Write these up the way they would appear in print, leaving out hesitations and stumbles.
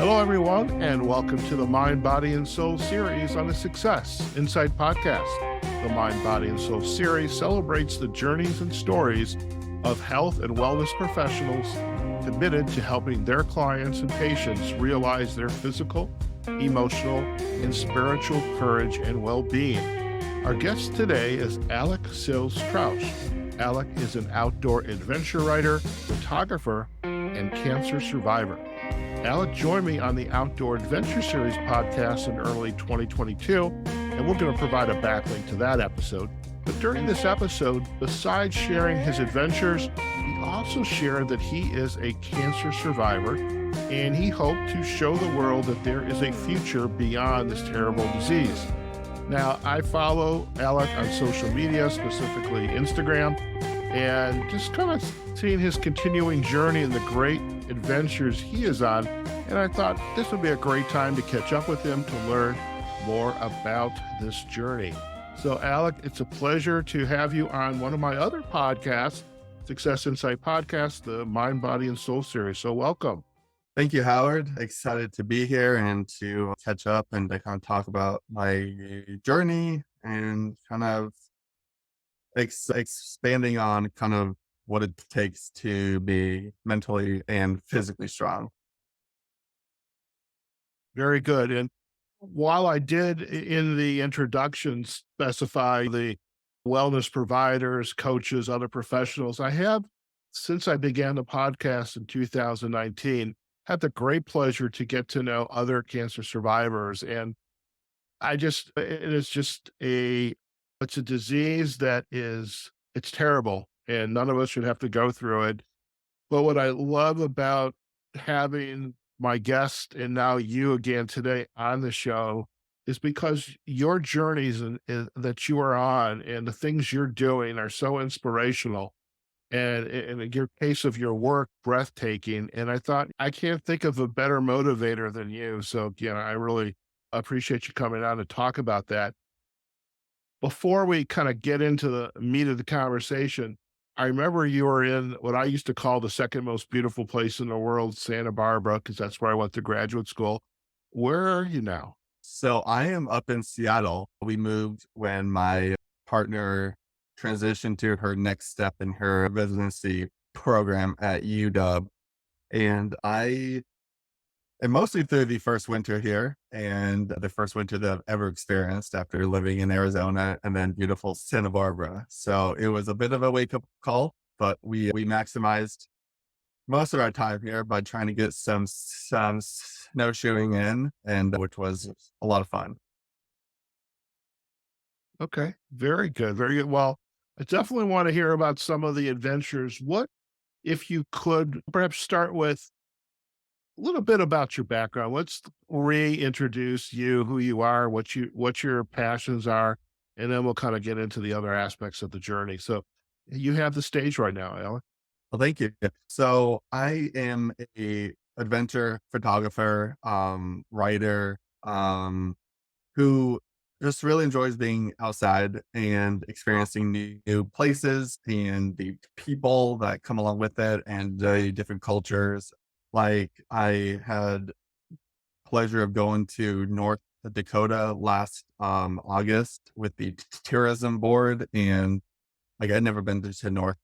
Hello, everyone, and welcome to the Mind, Body, and Soul series on the Success Insight podcast. The Mind, Body, and Soul series celebrates the journeys and stories of health and wellness professionals committed to helping their clients and patients realize their physical, emotional, and spiritual courage and well-being. Our guest today is Alec Sills-Trausch. Alec is an outdoor adventure writer, photographer, and cancer survivor. Alec joined me on the Outdoor Adventure Series podcast in early 2022, and we're going to provide a backlink to that episode. But during this episode, besides sharing his adventures, he also shared that he is a cancer survivor, and he hoped to show the world that there is a future beyond this terrible disease. Now, I follow Alec on social media, specifically Instagram, and just kind of seeing his continuing journey and the great adventures he is on. And I thought this would be a great time to catch up with him to learn more about this journey. So, Alec, it's a pleasure to have you on one of my other podcasts, Success Insight Podcast, the Mind, Body, and Soul series. So welcome. Thank you, Howard. Excited to be here and to catch up and to kind of talk about my journey and kind of expanding on kind of what it takes to be mentally and physically strong. Very good. And while I did in the introduction specify the wellness providers, coaches, other professionals, I have, since I began the podcast in 2019, had the great pleasure to get to know other cancer survivors. And it's a disease that it's terrible and none of us should have to go through it. But what I love about having my guest and now you again today on the show is because your journeys that you are on and the things you're doing are so inspirational. And in your case of your work, breathtaking. And I thought, I can't think of a better motivator than you. So again, I really appreciate you coming on to talk about that. Before we kind of get into the meat of the conversation, I remember you were in what I used to call the second most beautiful place in the world, Santa Barbara, because that's where I went to graduate school. Where are you now? So I am up in Seattle. We moved when my partner transitioned to her next step in her residency program at UW. And I am mostly through the first winter here and the first winter that I've ever experienced after living in Arizona and then beautiful Santa Barbara. So it was a bit of a wake up call, but we maximized most of our time here by trying to get some snowshoeing in, and which was a lot of fun. Okay, very good, very good. Well, I definitely want to hear about some of the adventures. What, if you could, perhaps start with a little bit about your background. Let's reintroduce you, who you are, what your passions are, and then we'll kind of get into the other aspects of the journey. So you have the stage right now, Alec. Well, thank you. So I am a adventure photographer, writer, who just really enjoys being outside and experiencing new places and the people that come along with it and the different cultures. Like I had pleasure of going to North Dakota last August with the tourism board, and like I'd never been to North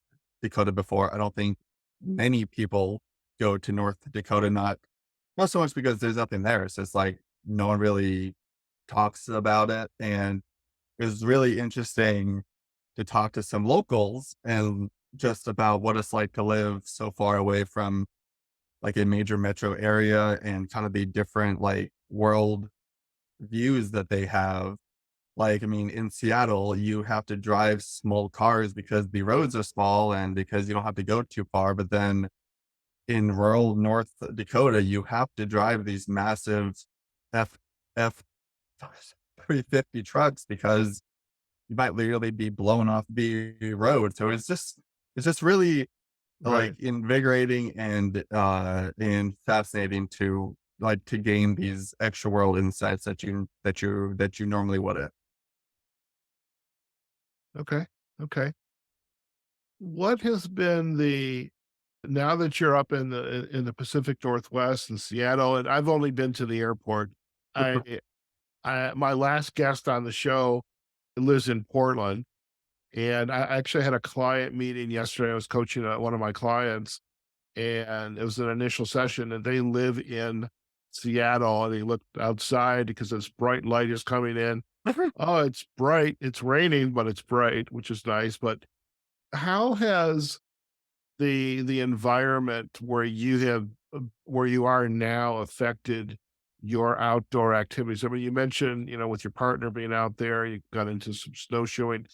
Dakota before. I don't think many people go to North Dakota, not so much because there's nothing there. It's just like no one really talks about it. And it was really interesting to talk to some locals and just about what it's like to live so far away from like a major metro area and kind of the different like world views that they have. Like, I mean, in Seattle, you have to drive small cars because the roads are small and because you don't have to go too far. But then in rural North Dakota, you have to drive these massive F F 350 trucks because you might literally be blown off the road. So it's just really Right. like invigorating and fascinating to like to gain these extra world insights that you normally wouldn't. Okay. Okay. What has been the Now that you're up in the Pacific Northwest in Seattle, and I've only been to the airport, I my last guest on the show lives in Portland, and I actually had a client meeting yesterday. I was coaching one of my clients, and it was an initial session, and they live in Seattle, and he looked outside because this bright light is coming in. Oh, it's bright. It's raining, but it's bright, which is nice. But how has the environment where you have where you are now affected your outdoor activities? I mean, you mentioned, with your partner being out there, you got into some snowshoeing,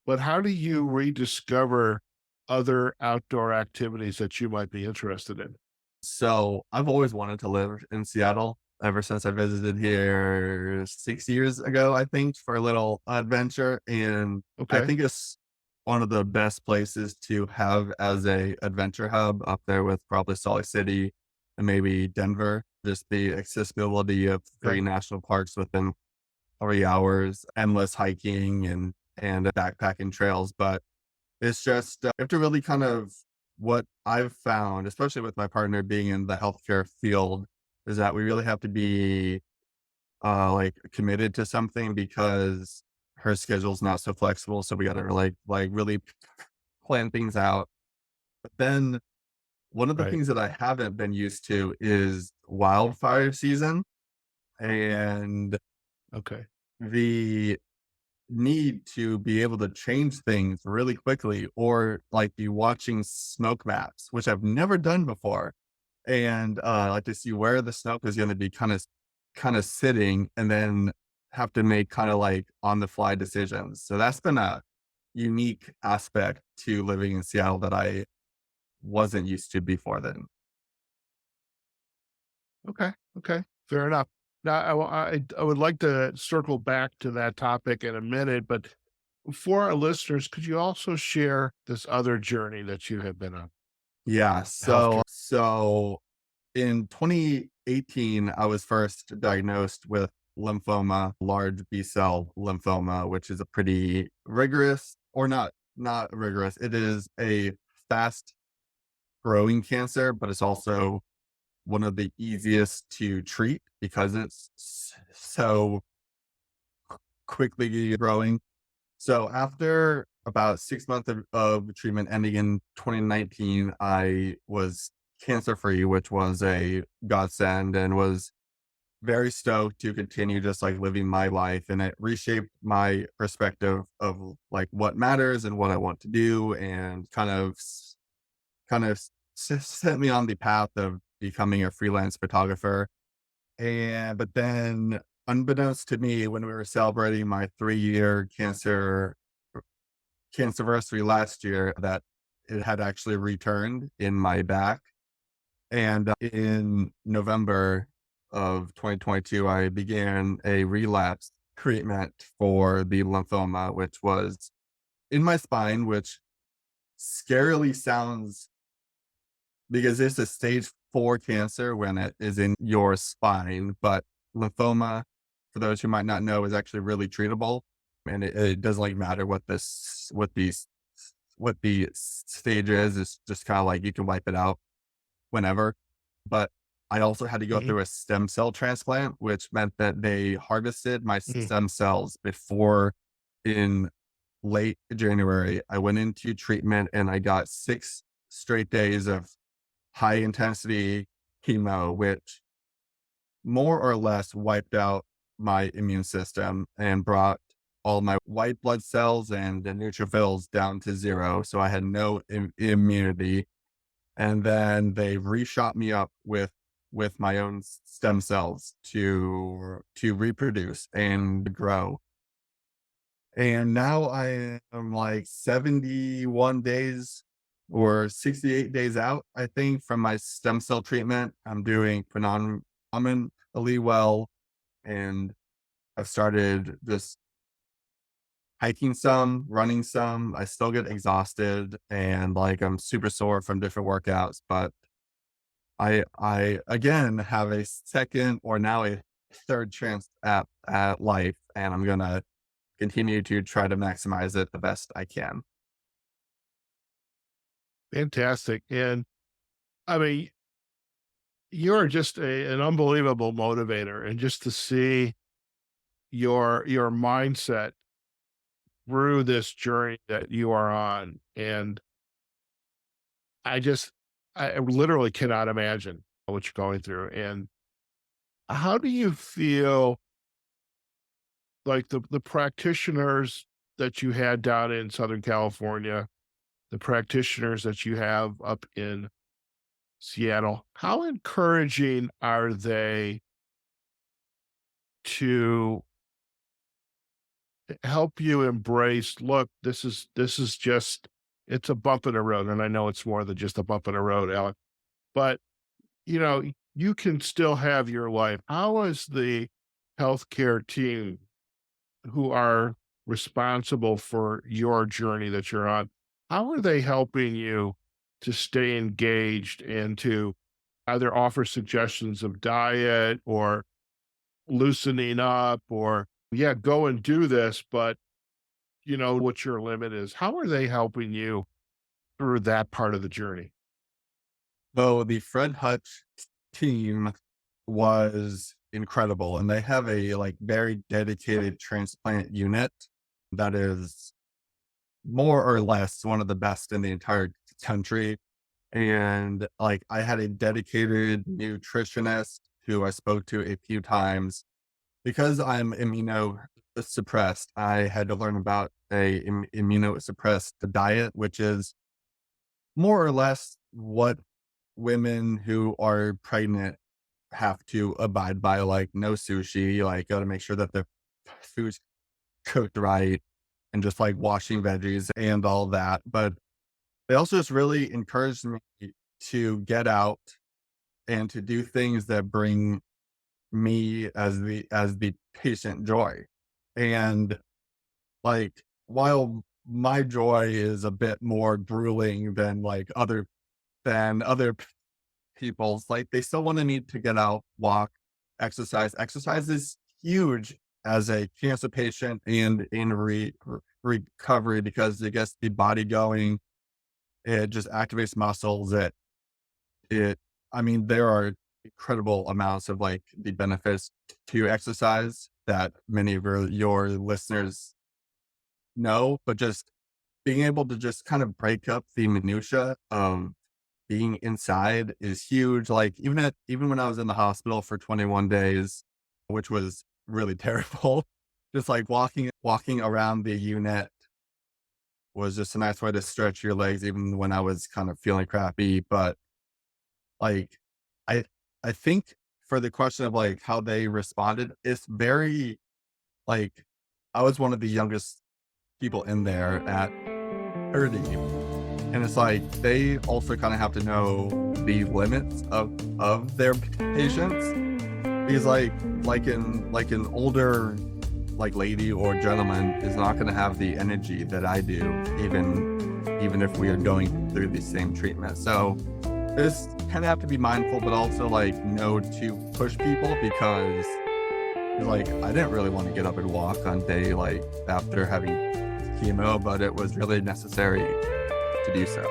but how do you rediscover other outdoor activities that you might be interested in? So I've always wanted to live in Seattle ever since I visited here 6 years ago, I think, for a little adventure. And I Okay. think it's one of the best places to have as a adventure hub up there with probably Salt Lake City and maybe Denver. Just the accessibility of three Okay. national parks within 3 hours, endless hiking and backpacking trails. But it's just, you have to really kind of what I've found, especially with my partner being in the healthcare field, is that we really have to be, like, committed to something because her schedule's not so flexible, so we gotta, really plan things out. But then one of the Right. things that I haven't been used to is wildfire season, and Okay. the need to be able to change things really quickly or like be watching smoke maps, which I've never done before. And like to see where the smoke is going to be kind of sitting and then have to make kind of like on the fly decisions. So that's been a unique aspect to living in Seattle that I wasn't used to before then. Okay. Okay. Fair enough. Now, I would like to circle back to that topic in a minute, but for our listeners, could you also share this other journey that you have been on? Yeah. Healthcare. So in 2018, I was first diagnosed with lymphoma, large B cell lymphoma, which is a pretty rigorous or not rigorous. It is a fast growing cancer, but it's also one of the easiest to treat because it's so quickly growing. So after about 6 months of treatment ending in 2019, I was cancer free, which was a godsend and was very stoked to continue just like living my life. And it reshaped my perspective of like what matters and what I want to do and set me on the path of becoming a freelance photographer. But then unbeknownst to me, when we were celebrating my 3-year cancerversary last year, that it had actually returned in my back. And in November of 2022, I began a relapse treatment for the lymphoma, which was in my spine, which scarily sounds because it's a stage 4 cancer when it is in your spine. But lymphoma, for those who might not know, is actually really treatable. And it doesn't like matter what the stage is. It's just kind of like you can wipe it out whenever. But I also had to go Mhm. through a stem cell transplant, which meant that they harvested my Mhm. stem cells before in late January. I went into treatment and I got 6 straight days of high intensity chemo, which more or less wiped out my immune system and brought all my white blood cells and the neutrophils down to zero. So I had no immunity. And then they reshot me up with my own stem cells to reproduce and grow. And now I am like 71 days or 68 days out, I think, from my stem cell treatment. I'm doing phenomenally well. And I've started just hiking some, running some. I still get exhausted and like I'm super sore from different workouts, but I again have a second or now a third chance at life, and I'm gonna continue to try to maximize it the best I can. Fantastic. And I mean, you're just an unbelievable motivator, and just to see your mindset through this journey that you are on, and I just I literally cannot imagine what you're going through. And how do you feel like the practitioners that you had down in Southern California, the practitioners that you have up in Seattle, how encouraging are they to help you embrace, look, this is just it's a bump in the road, and I know it's more than just a bump in the road, Alec, but you can still have your life. How is the healthcare team who are responsible for your journey that you're on, how are they helping you to stay engaged and to either offer suggestions of diet or loosening up, or, yeah, go and do this, but you know what your limit is? How are they helping you through that part of the journey? So the Fred Hutch team was incredible, and they have a like very dedicated transplant unit that is more or less one of the best in the entire country. And like I had a dedicated nutritionist who I spoke to a few times because I'm immunosuppressed. I had to learn about a immunosuppressed diet, which is more or less what women who are pregnant have to abide by, like no sushi, like gotta make sure that the food's cooked right and just like washing veggies and all that. But they also just really encouraged me to get out and to do things that bring me as the patient joy. And like while my joy is a bit more grueling than other people's, like they still wanted me to get out, walk, exercise. Exercise is huge as a cancer patient and in recovery because it gets the body going. It just activates muscles. It I mean, there are incredible amounts of like the benefits to exercise that many of your listeners know, but just being able to just kind of break up the minutia of being inside is huge. Like even when I was in the hospital for 21 days, which was really terrible, just like walking around the unit was just a nice way to stretch your legs even when I was kind of feeling crappy. But like I I think for the question of like how they responded, it's very like I was one of the youngest people in there at 30. And it's like they also kind of have to know the limits of their patients. Because like an older like lady or gentleman is not gonna have the energy that I do, even if we are going through the same treatment. So just kind of have to be mindful, but also like know to push people because like I didn't really want to get up and walk on day like after having chemo, but it was really necessary to do so.